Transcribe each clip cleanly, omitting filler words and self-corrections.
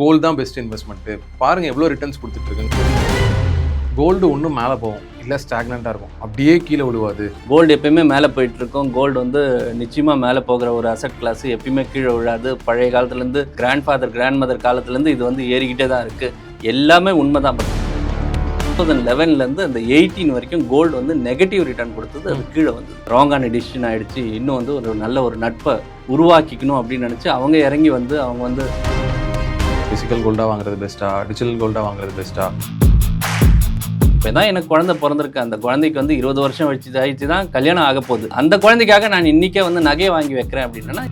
Gold தான் best investment. பாருங்கள் எவ்வளோ ரிட்டர்ன்ஸ் கொடுத்துட்ருக்குங்க. கோல்டு ஒன்றும் மேலே போகும், இல்லை ஸ்டாக்னண்ட்டாக இருக்கும், அப்படியே கீழே விழுவாது. கோல்டு எப்பயுமே மேலே போயிட்டுருக்கும். கோல்டு வந்து நிச்சயமாக மேலே போகிற ஒரு அசட் கிளாஸ், எப்பயுமே கீழே விழாது. பழைய காலத்துலேருந்து கிராண்ட் மதர் காலத்துலேருந்து இது வந்து ஏறிக்கிட்டே தான் இருக்குது. எல்லாமே உண்மை தான். 2011 அந்த 18 வரைக்கும் கோல்டு வந்து நெகட்டிவ் ரிட்டர்ன் கொடுத்தது, அது கீழே வந்து ராங்கான டிசிஷன் ஆகிடுச்சு. இன்னும் வந்து ஒரு நல்ல ஒரு நட்பை உருவாக்கிக்கணும் அப்படின்னு நினச்சி அவங்க இறங்கி வந்து அவங்க வந்து ஃபிசிக்கல் கோல்டாக வாங்குறது பெஸ்ட்டா, டிஜிட்டல் கோல்டாக வாங்குறது பெஸ்ட்டா? இப்போ தான் எனக்கு குழந்தை பிறந்திருக்கு. அந்த குழந்தைக்கு வந்து 20 வருஷம் ஆயிடுச்சு தான் கல்யாணம் ஆக போகுது. அந்த குழந்தைக்காக நான் இன்றைக்கே வந்து நகையை வாங்கி வைக்கிறேன் அப்படின்னா.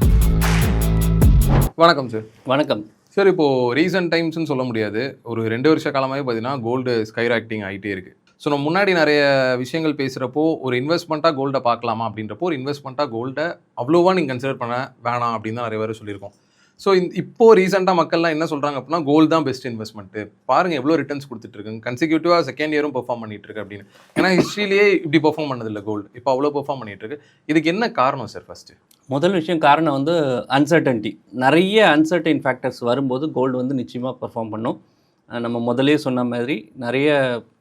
வணக்கம் சார். வணக்கம் சார். இப்போது ரீசன்ட் டைம்ஸ்னு சொல்ல முடியாது, ஒரு 2 வருஷ காலமாகவே பார்த்தீங்கன்னா கோல்டு ஸ்கைராக்டிங் ஆகிட்டே இருக்குது. ஸோ நம்ம முன்னாடி நிறைய விஷயங்கள் பேசுகிறப்போ ஒரு இன்வெஸ்ட்மெண்ட்டாக கோல்டை பார்க்கலாமா அப்படின்றப்போ, ஒரு இன்வெஸ்ட்மெண்ட்டாக கோல்டை அவ்வளோவா நீங்கள் கன்சிடர் பண்ண வேணாம் அப்படின்னு தான் நிறைய பேர் சொல்லியிருக்கோம். ஸோ இப்போது ரீசெண்டாக மக்கள்லாம் என்ன சொல்கிறாங்க அப்படின்னா, கோல்டு தான் பெஸ்ட் இன்வெஸ்ட்மெண்ட்டு. பாருங்கள் எவ்வளோ ரிட்டர்ன்ஸ் கொடுத்துட்ருக்குங்க, கன்சிக்யூட்டிவாக செகண்ட் இயரும் பெர்ஃபார்ம் பண்ணிகிட்ருக்கு அப்படின்னு. ஏன்னா ஹிஸ்ட்ரியிலேயே இப்படி பெர்ஃபார்ம் பண்ணதில்லை கோல்டு, இப்போ அவ்வளோ பெர்ஃபார்ம் பண்ணிகிட்ருக்கு. இதுக்கு என்ன காரணம் சார்? ஃபஸ்ட்டு முதல் விஷயம் காரணம் வந்து அன்சர்டன்ட்டி. நிறைய அன்சர்டைன் ஃபேக்டர்ஸ் வரும்போது கோல்டு வந்து நிச்சயமாக பெர்ஃபார்ம் பண்ணும். நம்ம முதலே சொன்ன மாதிரி நிறைய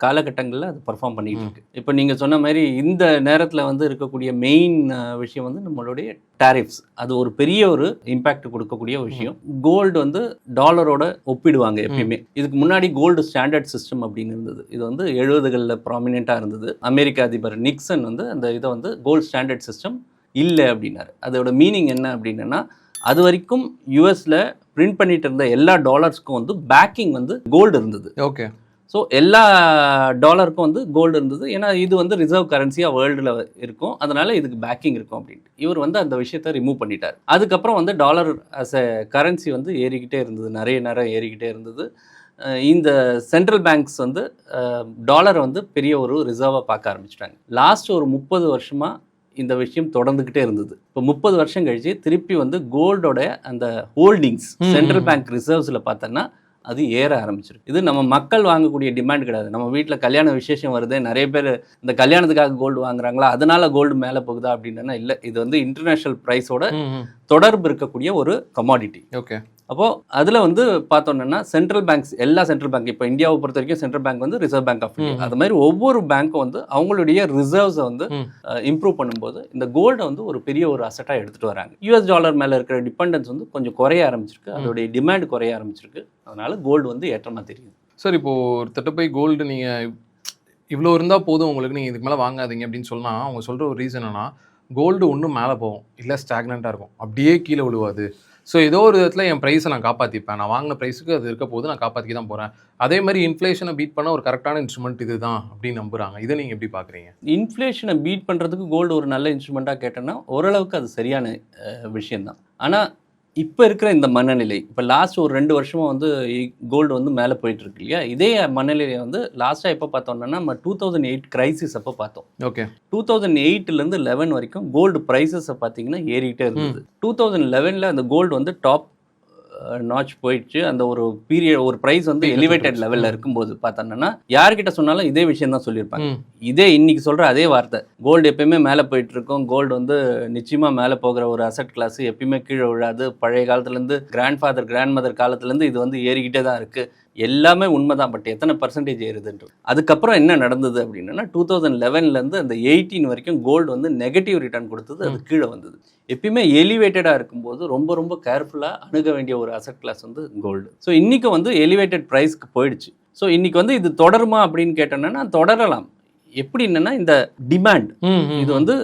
காலகட்டங்களில் அது பர்ஃபார்ம் பண்ணிகிட்டு இருக்கு. இப்போ நீங்கள் சொன்ன மாதிரி இந்த நேரத்தில் வந்து இருக்கக்கூடிய மெயின் விஷயம் வந்து நம்மளுடைய டாரிஃப்ஸ். அது ஒரு பெரிய ஒரு இம்பேக்ட் கொடுக்கக்கூடிய விஷயம். கோல்டு வந்து டாலரோட ஒப்பிடுவாங்க எப்பயுமே. இதுக்கு முன்னாடி கோல்டு ஸ்டாண்டர்ட் சிஸ்டம் அப்படின்னு இருந்தது. இது வந்து 70களில் ப்ராமினெண்ட்டாக இருந்தது. அமெரிக்க அதிபர் நிக்சன் வந்து அந்த இதை வந்து கோல்டு ஸ்டாண்டர்ட் சிஸ்டம் இல்லை அப்படின்னாரு. அதோட மீனிங் என்ன அப்படின்னா, அது வரைக்கும் யூஎஸில் பிரிண்ட் பண்ணிட்டு இருந்த எல்லா டாலர்ஸ்க்கும் வந்து பேக்கிங் வந்து கோல்டு இருந்தது. ஓகே. ஸோ எல்லா டாலருக்கும் வந்து கோல்டு இருந்தது. ஏன்னா இது வந்து ரிசர்வ் கரன்சியாக வேர்ல்டில் இருக்கும், அதனால இதுக்கு பேக்கிங் இருக்கும் அப்படின்ட்டு. இவர் வந்து அந்த விஷயத்தை ரிமூவ் பண்ணிட்டார். அதுக்கப்புறம் வந்து டாலர் அஸ் எ கரன்சி வந்து ஏறிக்கிட்டே இருந்தது, நிறைய ஏறிக்கிட்டே இருந்தது. இந்த சென்ட்ரல் பேங்க்ஸ் வந்து டாலரை வந்து பெரிய ஒரு ரிசர்வாக பார்க்க ஆரம்பிச்சிட்டாங்க. லாஸ்ட் ஒரு 30 வருஷமாக இந்த விஷயம் தொடர்ந்துக்கிட்டே இருந்தது. இப்போ 30 வருஷம் கழிச்சு திருப்பி வந்து கோல்டோட அந்த ஹோல்டிங்ஸ் சென்ட்ரல் பேங்க் ரிசர்வ்ஸில் பார்த்தோன்னா அது ஏற ஆரம்பிச்சிருக்கு. இது நம்ம மக்கள் வாங்கக்கூடிய டிமாண்ட் கிடையாது. நம்ம வீட்டில் கல்யாண விசேஷம் வருது, நிறைய பேர் இந்த கல்யாணத்துக்காக கோல்டு வாங்குறாங்களா, அதனால கோல்டு மேலே போகுதா அப்படின்னா இல்லை. இது வந்து இன்டர்நேஷ்னல் ப்ரைஸோட தொடர்பு இருக்கக்கூடிய ஒரு கமாடிட்டி. ஓகே. அப்போது அதில் வந்து பார்த்தோன்னா சென்ட்ரல் பேங்க்ஸ், எல்லா சென்ட்ரல் பேங்க், இப்போ இந்தியாவை பொறுத்த வரைக்கும் சென்ட்ரல் பேங்க் வந்து ரிசர்வ் பேங்க் ஆஃப் இந்தியா, அது மாதிரி ஒவ்வொரு பேங்க்கும் வந்து அவங்களுடைய ரிசர்வ்ஸை வந்து இம்ப்ரூவ் பண்ணும்போது இந்த கோல்டை வந்து ஒரு பெரிய ஒரு அசட்டாக எடுத்துகிட்டு வராங்க. யூஎஸ் டாலர் மேலே இருக்கிற டிபெண்டன்ஸ் வந்து கொஞ்சம் குறைய ஆரம்பிச்சிருக்கு, அதோடைய டிமாண்ட் குறைய ஆரம்பிச்சிருக்கு. அதனால கோல்டு வந்து ஏற்றமாக தெரியுது. சார், இப்போது ஒரு தட்ட போய் கோல்டு நீங்கள் இவ்வளோ இருந்தால் போதும் உங்களுக்கு, நீங்கள் இதுக்கு மேலே வாங்காதீங்க அப்படின்னு சொன்னால் அவங்க சொல்கிற ஒரு ரீசன் என்னன்னா, கோல்டு ஒன்றும் மேலே போகும், இல்லை ஸ்டாக்னண்ட்டாக இருக்கும், அப்படியே கீழே விழுவாது. ஸோ ஏதோ ஒரு விதத்தில் என் ப்ரைஸை நான் காப்பாற்றிப்பேன், நான் வாங்கின ப்ரைஸுக்கு அது இருக்க போது நான் காப்பாற்றி தான் போகிறேன். அதே மாதிரி இன்ஃப்ளேஷனை பீட் பண்ண ஒரு கரெக்டான இன்ஸ்ட்ருமெண்ட் இது தான் அப்படின்னு நம்புகிறாங்க. இதை நீங்கள் எப்படி பார்க்குறீங்க? இன்ஃப்ளேஷனை பீட் பண்ணுறதுக்கு கோல்டு ஒரு நல்ல இன்ஸ்ட்ருமெண்ட்டாக கேட்டோன்னா ஓரளவுக்கு அது சரியான விஷயந்தான். ஆனால் இப்போ இருக்கிற இந்த மனநிலை, இப்போ லாஸ்ட் ஒரு 2 வருஷமாக வந்து கோல்டு வந்து மேலே போயிட்டு இருக்கு இல்லையா, இதே மனநிலையை வந்து லாஸ்ட்டாக எப்போ பார்த்தோம்னா நம்ம 2008 கிரைசிஸ் அப்போ பார்த்தோம். ஓகே. 2008லேருந்து 11 வரைக்கும் கோல்டு ப்ரைஸஸை பார்த்தீங்கன்னா ஏறிக்கிட்டே இருந்தது. 2011 அந்த கோல்டு வந்து டாப் நாச் போயிடுச்சு. அந்த ஒரு பீரியட், ஒரு ப்ரைஸ் வந்து எலிவேட்டட் லெவலில் இருக்கும்போது பார்த்தோன்னா யார்கிட்ட சொன்னாலும் இதே விஷயம் தான் சொல்லியிருப்பாங்க. இதே இன்னைக்கு சொல்கிற அதே வார்த்தை, கோல்டு எப்பயுமே மேலே போயிட்டு இருக்கும், கோல்டு வந்து நிச்சயமாக மேலே போகிற ஒரு அசட் கிளாஸ், எப்பயுமே கீழே விழாது. பழைய காலத்துலேருந்து கிராண்ட் மதர் காலத்துலேருந்து இது வந்து ஏறிக்கிட்டே தான் இருக்குது. எல்லாமே உண்மை தான். பட் எத்தனை பர்சன்டேஜ் ஏறுதுன்றது. அதுக்கப்புறம் என்ன நடந்தது அப்படின்னா, 2011லேருந்து அந்த 18 வரைக்கும் கோல்டு வந்து நெகட்டிவ் ரிட்டர்ன் கொடுத்தது, அது கீழே வந்தது. எப்பயுமே எலிவேட்டடாக இருக்கும்போது ரொம்ப ரொம்ப கேர்ஃபுல்லாக அணுக வேண்டிய ஒரு அசட் கிளாஸ் வந்து கோல்டு. ஸோ இன்றைக்கி வந்து எலிவேட்டட் ப்ரைஸ்க்கு போயிடுச்சு. ஸோ இன்றைக்கி வந்து இது தொடருமா அப்படின்னு கேட்டோன்னா தொடரலாம். எப்படி என்னன்னா, இந்த டிமாண்ட் இது வந்து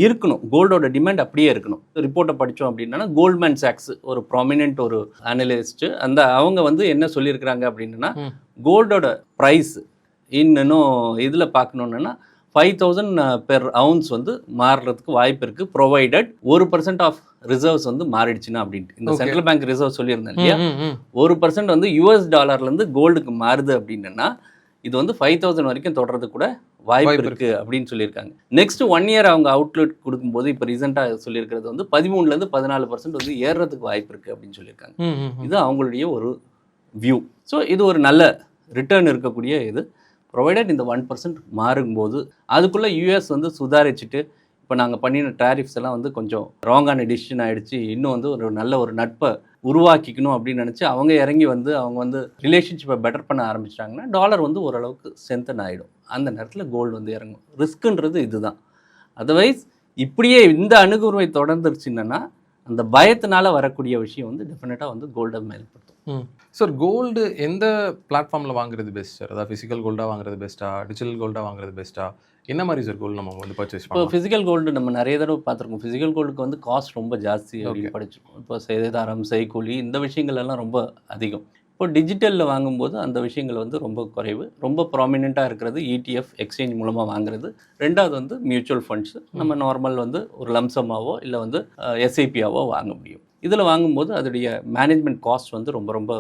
இருக்கணும், கோல்டோட டிமாண்ட் அப்படியே இருக்கணும். ரிப்போர்ட்டை படித்தோம் அப்படின்னா, கோல்ட்மேன் சாக்ஸ் ஒரு ப்ராமினென்ட் ஒரு அனலிஸ்ட்டு, அந்த அவங்க வந்து என்ன சொல்லியிருக்கிறாங்க அப்படின்னா, கோல்டோட ப்ரைஸ் இன்னும் இதில் பார்க்கணுன்னா 5000 பெர் அவுன்ஸ் வந்து மாறுறதுக்கு வாய்ப்பு இருக்குது, ப்ரொவைடட் 1% ஆஃப் ரிசர்வ்ஸ் வந்து மாறிடுச்சுன்னா அப்படின்ட்டு. இந்த சென்ட்ரல் பேங்க் ரிசர்வ் சொல்லியிருந்தேன் இல்லையா, 1% வந்து யூஎஸ் டாலர்லேருந்து கோல்டுக்கு மாறுது அப்படின்னா இது வந்து 5000 வரைக்கும் தொடர்றது கூட வாய்ப்பு இருக்குது அப்படின்னு சொல்லியிருக்காங்க. நெக்ஸ்ட் 1 இயர் அவங்க அவுட்லுக் கொடுக்கும்போது இப்போ ரீசெண்டாக சொல்லியிருக்கிறது வந்து 13% 14% வந்து ஏறுறதுக்கு வாய்ப்பு இருக்குது அப்படின்னு சொல்லியிருக்காங்க. இது அவங்களுடைய ஒரு வியூ. ஸோ இது ஒரு நல்ல ரிட்டர்ன் இருக்கக்கூடிய இது, ப்ரொவைடட் இந்த 1% மாறும்போது. அதுக்குள்ளே யூஎஸ் வந்து சுதாரிச்சுட்டு இப்போ நாங்கள் பண்ணின டாரிஃப்ஸ் எல்லாம் வந்து கொஞ்சம் ராங்கான டிசிஷன் ஆகிடுச்சு, இன்னும் வந்து ஒரு நல்ல ஒரு நட்பை உருவாக்கிக்கணும் அப்படின்னு நினச்சி அவங்க இறங்கி வந்து அவங்க வந்து ரிலேஷன்ஷிப்பை பெட்டர் பண்ண ஆரம்பிச்சிட்டாங்கன்னா டாலர் வந்து ஓரளவுக்கு ஸ்ட்ரென்தன் ஆகிடும். அந்த நேரத்தில் கோல்டு வந்து இறங்கும். ரிஸ்க்குன்றது இதுதான். அதர்வைஸ் இப்படியே இந்த அணுகுமுறை தொடர்ந்துருச்சுன்னா அந்த பயத்தினால வரக்கூடிய விஷயம் வந்து டெஃபினட்டாக வந்து கோல்டை மேல்படுத்தும். சார் கோல்டு எந்த பிளாட்ஃபார்மில் வாங்குறது பெஸ்ட் சார்? அதாவது ஃபிசிக்கல் கோல்டாக வாங்குறது பெஸ்ட்டா, டிஜிட்டல் கோல்டாக வாங்குறது பெஸ்ட்டா? என்ன மாதிரி சார் கோல்டு நம்ம வந்து பர்ச்சேஸ் இப்போ பண்ணலாம்? ஃபிசிக்கல் கோல்டு நம்ம நிறைய தடவை பார்த்துருக்கோம். ஃபிசிக்கல் கோல்டுக்கு வந்து காஸ்ட் ரொம்ப ஜாஸ்தி அப்படின்னு படிச்சிருக்கோம். இப்போ சேதாரம், செய்கூலி இந்த விஷயங்கள் எல்லாம் ரொம்ப அதிகம். இப்போ டிஜிட்டலில் வாங்கும்போது அந்த விஷயங்கள் வந்து ரொம்ப குறைவு. ரொம்ப ப்ராமினெண்ட்டாக இருக்கிறது ETF எக்ஸ்சேஞ்ச் மூலமாக வாங்குறது. ரெண்டாவது வந்து மியூச்சுவல் ஃபண்ட்ஸ் நம்ம நார்மல் வந்து ஒரு லம்சமாவோ இல்லை வந்து SIPயாவோ வாங்க முடியும். இதில் வாங்கும்போது அதோடைய மேனேஜ்மெண்ட் காஸ்ட் வந்து ரொம்ப ரொம்ப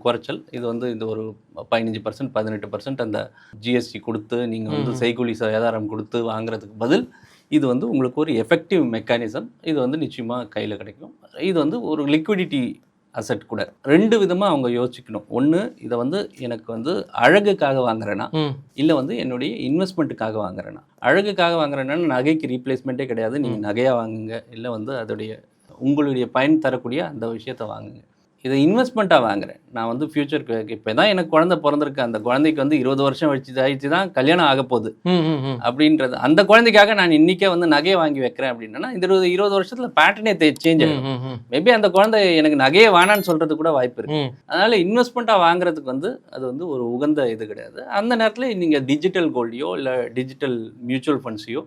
குறைச்சல். இது வந்து இந்த ஒரு 15% 18% அந்த GST கொடுத்து நீங்கள் வந்து செய்கூலி சேதாரம் கொடுத்து வாங்குறதுக்கு பதில் இது வந்து உங்களுக்கு ஒரு எஃபெக்டிவ் மெக்கானிசம். இது வந்து நிச்சயமாக கையில் கிடைக்கும். இது வந்து ஒரு லிக்விடிட்டி அசெட் கூட. 2 விதமாக அவங்க யோசிக்கணும். ஒன்று, இதை வந்து எனக்கு வந்து அழகுக்காக வாங்குறேன்னா, இல்லை வந்து என்னுடைய இன்வெஸ்ட்மெண்ட்டுக்காக வாங்குறேன்னா. அழகுக்காக வாங்குறேன்னா நகைக்கு ரீப்ளேஸ்மெண்ட்டே கிடையாது. நீங்கள் நகையாக வாங்குங்க, இல்லை வந்து அதோடைய உங்களுடைய பயன் தரக்கூடிய அந்த விஷயத்தை வாங்குங்க. இதை இன்வெஸ்ட்மெண்ட்டாக வாங்குறேன். நான் வந்து ஃப்யூச்சருக்கு இப்போ தான் எனக்கு குழந்தை பிறந்திருக்கு, அந்த குழந்தைக்கு வந்து 20 வருஷம் கழிச்சு தான் கல்யாணம் ஆக போகுது அப்படின்றது. அந்த குழந்தைக்காக நான் இன்றைக்கே வந்து நகையை வாங்கி வைக்கிறேன் அப்படின்னா இந்த 20 வருஷத்தில் பேட்டர்னே சேஞ்ச் ஆகும். மேபி அந்த குழந்தை எனக்கு நகையை வேணான்னு சொல்கிறது கூட வாய்ப்பு இருக்குது. அதனால் இன்வெஸ்ட்மெண்ட்டாக வாங்குறதுக்கு வந்து அது வந்து ஒரு உகந்த இது கிடையாது. அந்த நேரத்தில் நீங்கள் டிஜிட்டல் கோல்டையோ இல்லை டிஜிட்டல் மியூச்சுவல் ஃபண்ட்ஸையோ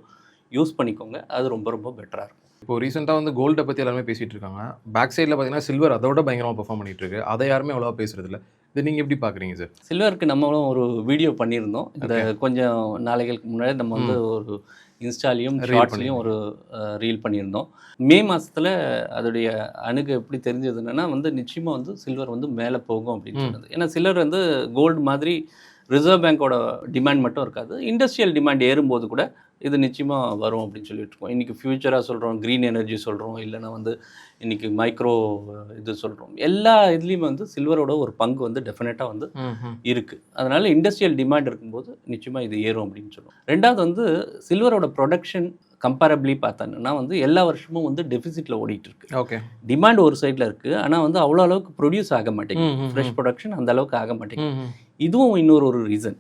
யூஸ் பண்ணிக்கோங்க. அது ரொம்ப ரொம்ப பெட்டராக இருக்கும். இப்போ ரீசெண்டாக வந்து கோல்டை பற்றி எல்லாருமே பேசிகிட்டு இருக்காங்க. பேக் சைடில் பார்த்தீங்கன்னா சில்வர் அதோட பயங்கரமாக பெர்ஃபார்ம் பண்ணிட்டு இருக்கு. அதை யாருமே அவ்வளோவா பேசுறது இல்லை. இது நீங்கள் எப்படி பார்க்குறீங்க சார்? சில்வருக்கு நம்மளும் ஒரு வீடியோ பண்ணியிருந்தோம். இந்த கொஞ்சம் நாளைகளுக்கு முன்னாடி நம்ம வந்து ஒரு இன்ஸ்டாலையும் ஷார்ட்ஸ்லையும் ஒரு ரீல் பண்ணியிருந்தோம். மே மாதத்தில் அதோடைய அணுகு எப்படி தெரிஞ்சதுன்னா வந்து நிச்சயமாக வந்து சில்வர் வந்து மேலே போகும் அப்படின்னு சொன்னது. ஏன்னா சில்வர் வந்து கோல்டு மாதிரி ரிசர்வ் பேங்கோட டிமாண்ட் மட்டும் இருக்காது. இண்டஸ்ட்ரியல் டிமாண்ட் ஏறும்போது கூட இது நிச்சயமாக வரும் அப்படின்னு சொல்லிட்டு இருக்கோம். இன்றைக்கி ஃப்யூச்சராக சொல்கிறோம், க்ரீன் எனர்ஜி சொல்கிறோம், இல்லைனா வந்து இன்றைக்கி மைக்ரோ இது சொல்கிறோம். எல்லா இதுலேயுமே வந்து சில்வரோட ஒரு பங்கு வந்து டெஃபினட்டாக வந்து இருக்குது. அதனால் இண்டஸ்ட்ரியல் டிமாண்ட் இருக்கும்போது நிச்சயமாக இது ஏறும் அப்படின்னு சொல்லுவோம். ரெண்டாவது வந்து சில்வரோட ப்ரொடக்ஷன் கம்பேரபிளி பார்த்தோன்னா வந்து எல்லா வருஷமும் வந்து டெஃபிசிட்டில் ஓடிட்டு இருக்கு. ஓகே, டிமாண்ட் ஒரு சைடில் இருக்குது, ஆனால் வந்து அவ்வளோ அளவுக்கு ப்ரொடியூஸ் ஆக மாட்டேங்குது. ஃப்ரெஷ் ப்ரொடக்ஷன் அந்த அளவுக்கு ஆக மாட்டேங்குது. இதுவும் இன்னொரு ரீசன்.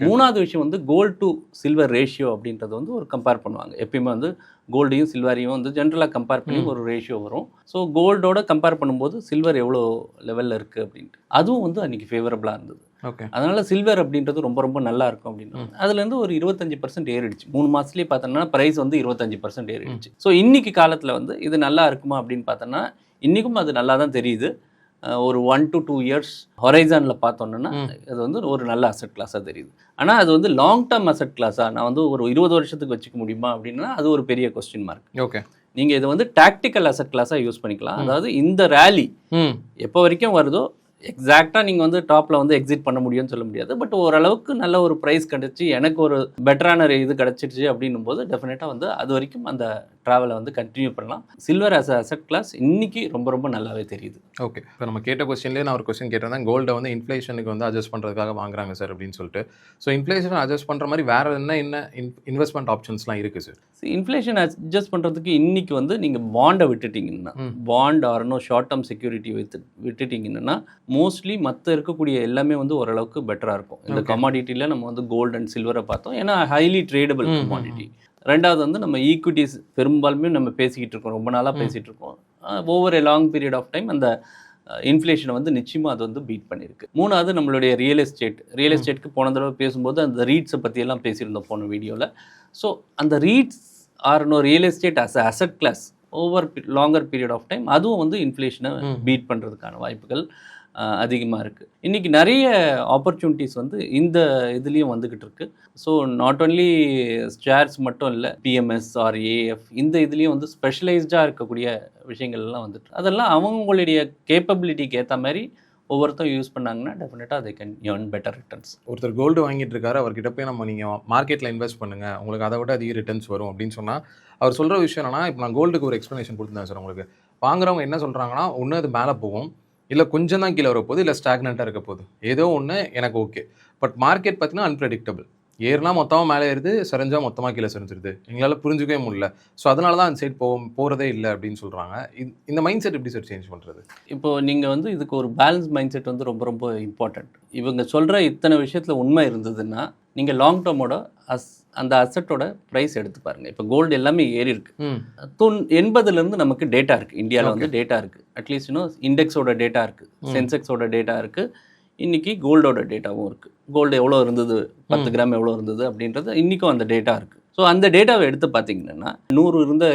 மூணாவது விஷயம் வந்து கோல்டு டு சில்வர் ரேஷியோ அப்படின்றது வந்து ஒரு கம்பேர் பண்ணுவாங்க. எப்பயுமே வந்து கோல்டையும் சில்வரையும் வந்து ஜென்ரலாக கம்பேர் பண்ணி ஒரு ரேஷியோ வரும். ஸோ கோல்டோட கம்பேர் பண்ணும்போது சில்வர் எவ்வளோ லெவலில் இருக்குது அப்படின்ட்டு அதுவும் வந்து அன்றைக்கி ஃபேவரபுளாக இருந்தது. ஓகே, அதனால் சில்வர் அப்படின்றது ரொம்ப ரொம்ப நல்லா இருக்கும் அப்படின்னு அதுலேருந்து ஒரு 25% ஏறிடுச்சு. 3 மாதத்துலேயே பார்த்தோன்னா ப்ரைஸ் வந்து 25% ஏறிடுச்சு. ஸோ இன்றைக்கி காலத்தில் வந்து இது நல்லா இருக்குமா அப்படின்னு பார்த்தோன்னா இன்றைக்கும் அது நல்லா தான் தெரியுது. ஒரு 1 to 2 இயர்ஸ் ஹொரைசானில் பார்த்தோன்னா அது வந்து ஒரு நல்ல அசெட் கிளாஸாக தெரியுது. ஆனால் அது வந்து லாங் டேர்ம் அசெட் கிளாஸாக நான் வந்து ஒரு 20 வருஷத்துக்கு வச்சுக்க முடியுமா அப்படின்னா அது ஒரு பெரிய கொஸ்டின் மார்க். ஓகே, நீங்கள் இதை வந்து டாக்டிக்கல் அசெட் கிளாஸாக யூஸ் பண்ணிக்கலாம். அதாவது இந்த ரேலி எப்போ வரைக்கும் வருதோ எக்ஸாக்டாக நீங்கள் வந்து டாப்பில் வந்து எக்ஸிட் பண்ண முடியும்னு சொல்ல முடியாது. பட் ஓரளவுக்கு நல்ல ஒரு ப்ரைஸ் கிடச்சி எனக்கு ஒரு பெட்டரான இது கிடச்சிடுச்சு அப்படின்னும் போது டெஃபினட்டாக வந்து அது வரைக்கும் அந்த ட்ராவலை வந்து கண்டினியூ பண்ணலாம். சில்வர் ஆஸ் அசெட் கிளாஸ் இன்னைக்கு ரொம்ப ரொம்ப நல்லாவே தெரியுது. ஓகே, இப்போ நம்ம கேட்ட கொஸ்டின்லேயே நான் ஒரு கொஸ்டின் கேட்டிருந்தேன். கோல்டை வந்து இன்ஃப்ளேஷனுக்கு வந்து அட்ஜஸ்ட் பண்ணுறதுக்காக வாங்குறாங்க சார் அப்படின்னு சொல்லிட்டு. ஸோ இன்ஃப்ளேஷன் அட்ஜஸ்ட் பண்ணுற மாதிரி வேறு என்ன இன்வெஸ்ட்மெண்ட் ஆப்ஷன்ஸ்லாம் இருக்குது சார்? இன்ஃப்ளேஷன் அட்ஜஸ்ட் பண்ணுறதுக்கு இன்றைக்கி வந்து நீங்கள் பாண்டை விட்டுட்டிங்கன்னா, பாண்ட் ஆர்னோ ஷார்ட் டேர்ம் செக்யூரிட்டி விட்டுட்டிங்கன்னா மோஸ்ட்லி மற்ற இருக்கக்கூடிய எல்லாமே வந்து ஓரளவுக்கு பெட்டராக இருக்கும். இந்த கமாடிட்டியில் நம்ம வந்து கோல்டு அண்ட் சில்வரை பார்த்தோம். ஏன்னா ஹைலி ட்ரேடபிள் கமாடிட்டி. ரெண்டாவது வந்து நம்ம ஈக்விட்டிஸ் பெரும்பாலுமே நம்ம பேசிக்கிட்டு இருக்கோம், ரொம்ப நாளாக பேசிகிட்டு இருக்கோம். Over a long period of time அந்த இன்ஃப்ளேஷனை வந்து நிச்சயமாக அது வந்து பீட் பண்ணியிருக்கு. மூணாவது நம்மளுடைய ரியல் எஸ்டேட்டுக்கு போன தடவை பேசும்போது அந்த ரீட்ஸை பற்றியெல்லாம் பேசியிருந்தோம் போன வீடியோவில். ஸோ அந்த REITs are no real estate as asset class over longer period of time அதுவும் வந்து இன்ஃப்ளேஷனை பீட் பண்ணுறதுக்கான வாய்ப்புகள் அதிகமாக இருக்குது. இன்றைக்கி நிறைய ஆப்பர்ச்சுனிட்டிஸ் வந்து இந்த இதுலேயும் வந்துக்கிட்டு இருக்குது. ஸோ நாட் ஓன்லி ஷேர்ஸ் மட்டும் இல்லை, PMS ஆர் AF இந்த இதுலேயும் வந்து ஸ்பெஷலைஸ்டாக இருக்கக்கூடிய விஷயங்கள்லாம் வந்துட்டு அதெல்லாம் அவங்களுடைய கேப்பபிலிட்டிக்கு ஏற்ற மாதிரி ஒவ்வொருத்தரும் யூஸ் பண்ணாங்கன்னா டெஃபினட்டாக they can earn better returns. ஒருத்தர் கோல்டு வாங்கிட்டு இருக்காரு, அவர்கிட்ட போய் நம்ம நீங்கள் மார்க்கெட்டில் இன்வெஸ்ட் பண்ணுங்கள், உங்களுக்கு அதை விட அதிக ரிட்டர்ன்ஸ் வரும் அப்படின்னு சொன்னால் அவர் சொல்கிற விஷயம் என்னன்னா, இப்போ நான் கோல்டுக்கு ஒரு எக்ஸ்ப்ளனேஷன் கொடுத்துருந்தேன் சார். உங்களுக்கு வாங்குறவங்க என்ன சொல்கிறாங்கன்னா, ஒன்று அது மேலே போகும், இல்லை கொஞ்சம் தான் கீழே வர போகுது, இல்லை ஸ்டாக்னண்ட்டாக இருக்க போகுது, ஏதோ ஒன்று எனக்கு ஓகே. பட் மார்க்கெட் பார்த்தீங்கன்னா அன்பிரடிக்டபிள். ஏறுனா மொத்தமாக மேலே ஏறுது, சரிஞ்சா மொத்தமாக கீழே சரிஞ்சிருது. எங்களால் புரிஞ்சுக்கவே முடியல. ஸோ அதனால தான் அந்த சைட் போகிறதே இல்லை அப்படின்னு சொல்கிறாங்க. இந்த மைண்ட் செட் எப்படி சார் சேஞ்ச் பண்ணுறது? இப்போ நீங்கள் வந்து இதுக்கு ஒரு பேலன்ஸ் மைண்ட் செட் வந்து ரொம்ப ரொம்ப இம்பார்ட்டண்ட். இவங்க சொல்கிற இத்தனை விஷயத்தில் உண்மை இருந்ததுன்னா நீங்கள் லாங் டேர்மோட அந்த அசட்டோட ப்ரைஸ் எடுத்து பாருங்கள். இப்போ கோல்டு எல்லாமே ஏறி இருக்கு. 80லேருந்து நமக்கு டேட்டா இருக்குது. இந்தியாவில் வந்து டேட்டா இருக்குது. அட்லீஸ்ட் இன்னும் இண்டெக்ஸோட டேட்டா இருக்குது, சென்செக்ஸோட டேட்டா இருக்குது, இன்றைக்கி கோல்டோட டேட்டாவும் இருக்குது. கோல்டு எவ்வளோ இருந்தது, 10 கிராம் எவ்வளோ இருந்தது அப்படின்றது இன்றைக்கும் அந்த டேட்டா இருக்குது. ஸோ அந்த டேட்டாவை எடுத்து பார்த்தீங்கன்னா 100 இருந்த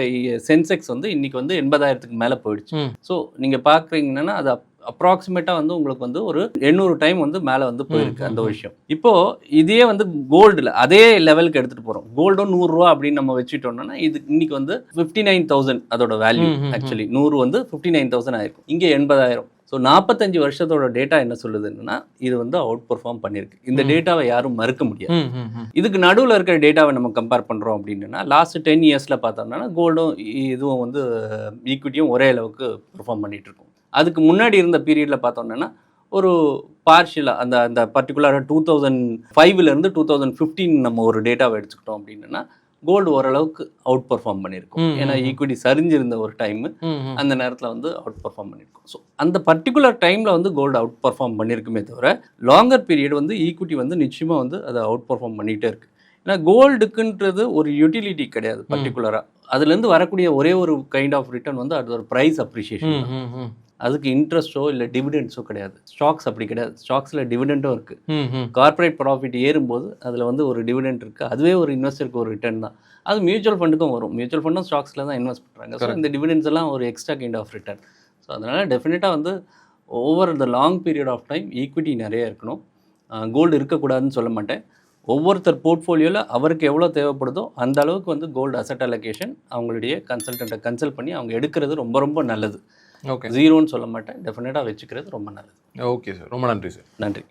சென்செக்ஸ் வந்து இன்றைக்கி வந்து 80,000க்கு மேலே போயிடுச்சு. ஸோ நீங்கள் பார்க்குறீங்கன்னா அது அப்ராக்சிமேட்டாக வந்து உங்களுக்கு வந்து ஒரு 800 டைம் வந்து மேலே வந்து போயிருக்கு அந்த விஷயம். இப்போது இதே வந்து கோல்டில் அதே லெவலுக்கு எடுத்துகிட்டு போகிறோம். கோல்டும் 100 ரூபா அப்படின்னு நம்ம வச்சுட்டோம்னா இது இன்னைக்கு வந்து 59,000 அதோட வேல்யூ. ஆக்சுவலி 100 வந்து 59,000 ஆயிருக்கும், இங்கே 80,000. ஸோ 45 வருஷத்தோட டேட்டா என்ன சொல்லுதுன்னா இது வந்து அவுட் பெர்ஃபார்ம் பண்ணியிருக்கு. இந்த டேட்டாவை யாரும் மறுக்க முடியாது. இதுக்கு நடுவில் இருக்கிற டேட்டாவை நம்ம கம்பேர் பண்ணுறோம் அப்படின்னா லாஸ்ட் 10 இயர்ஸில் பார்த்தோம்னா கோல்டும் இதுவும் வந்து ஈக்விட்டியும் ஒரே அளவுக்கு பெர்ஃபார்ம் பண்ணிகிட்டு இருக்கும். அதுக்கு முன்னாடி இருந்த பீரியடில் பார்த்தோம்னா ஒரு பார்ஷியலாக அந்த பர்டிகுலராக 2005லேருந்து 2015 நம்ம ஒரு டேட்டாவை எடுத்துக்கிட்டோம் அப்படின்னா கோல்டு ஓரளவுக்கு அவுட் பெர்ஃபார்ம் பண்ணியிருக்கும். ஏன்னா ஈக்விட்டி சரிஞ்சிருந்த ஒரு டைம் அந்த நேரத்தில் வந்து அவுட் பெர்ஃபார்ம் பண்ணியிருக்கும். ஸோ அந்த பர்டிகுலர் டைமில் வந்து கோல்டு அவுட் பெர்ஃபார்ம் பண்ணியிருக்குமே தவிர லாங்கர் பீரியட் வந்து ஈக்விட்டி வந்து நிச்சயமாக வந்து அதை அவுட் பெர்ஃபார்ம் பண்ணிகிட்டே இருக்குது. ஏன்னா கோல்டுக்குன்றது ஒரு யூட்டிலிட்டி கிடையாது பர்டிகுலராக. அதுலேருந்து வரக்கூடிய ஒரே ஒரு கைண்ட் ஆஃப் ரிட்டர்ன் வந்து அது ஒரு ப்ரைஸ் அப்ரிஷியேஷன். அதுக்கு இன்ட்ரெஸ்ட்டோ இல்லை டிவிடெண்ட்ஸோ கிடையாது. ஸ்டாக்ஸ் அப்படி கிடையாது. ஸ்டாக்ஸில் டிவிடெண்ட்டும் இருக்குது. கார்பரேட் ப்ராஃபிட் ஏறும்போது அதில் வந்து ஒரு டிவிடெண்ட் இருக்குது. அதுவே ஒரு இன்வெஸ்டருக்கு ஒரு ரிட்டர்ன் தான். அது மியூச்சுவல் ஃபண்டுக்கும் வரும். மியூச்சுவல் ஃபண்டும் ஸ்டாக்ஸில் தான் இன்வெஸ்ட் பண்ணுறாங்க. ஸோ இந்த டிவிடெண்ட்ஸ் எல்லாம் ஒரு extra kind of return. So அதனால் டெஃபினட்டாக வந்து over the long period of time equity நிறைய இருக்கணும். கோல்டு இருக்கக்கூடாதுன்னு சொல்ல மாட்டேன். ஒவ்வொருத்தர் போர்ட்ஃபோலியோவில் அவருக்கு எவ்வளோ தேவைப்படுதோ அந்த அளவுக்கு வந்து கோல்டு அசட் அலோகேஷன் அவங்களுடைய கன்சல்டண்ட்டை கன்சல்ட் பண்ணி அவங்க எடுக்கிறது ரொம்ப ரொம்ப நல்லது. ஓகே, 0ன்னு சொல்ல மாட்டேன், டெஃபினட்டாக வச்சுக்கிறது ரொம்ப நல்லது. ஓகே சார், ரொம்ப நன்றி சார். நன்றி.